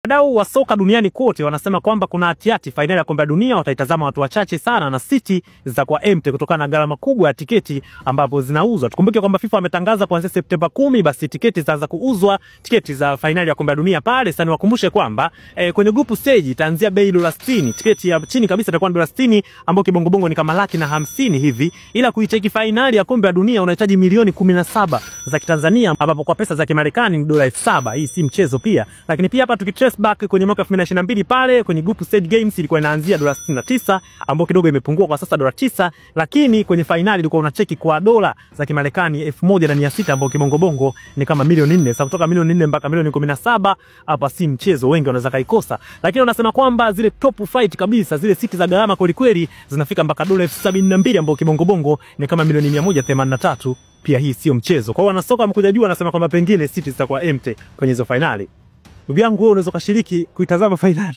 Wadau wa soka duniani kote wanasema kwamba kuna hatihati fainali ya kombe la dunia wataitazama watu wachache sana na City zitakuwa empty kutokana na gharama kubwa ya tiketi ambapo zinauzwa. Tukumbuke kwamba FIFA wametangaza kuanzia Septemba 10 basi tiketi zitaanza kuuzwa, tiketi za fainali ya kombe la dunia pale. Sasa niwakumbushe kwamba kwenye group stage itaanzia bei $60. Tiketi ya chini kabisa itakuwa $60 ambapo kibongobongo ni kama $150 hivi. Ila kuicheki fainali ya kombe la dunia unahitaji milioni 17 za Kitanzania ambapo kwa pesa za Kimarekani ni $7,000. Hii si mchezo pia. Lakini pia hapa tukitrace back kwenye mwaka 2022 pale kwenye group stage games ilikuwa inaanzia $69 ambapo kidogo imepungua kwa sasa $9, lakini kwenye finali ilikuwa unacheki kwa dola za Kimarekani 1,600 ambapo kibongobongo ni kama milioni 4. Sasa kutoka milioni 4 mpaka milioni 17 hapa si mchezo, wengi wanaweza kaikosa. Lakini wanasema kwamba zile top fight kabisa, zile siti za gharama kweli kweli zinafika mpaka $72 ambapo kibongobongo ni kama milioni 183. Pia hii sio mchezo. Kwa hiyo wanasoka wamekuja juu wanasema kwamba pengine siti zitakuwa empty kwenye hizo finali. Ndugu yangu, wewe unaweza kushiriki kuitazama finali.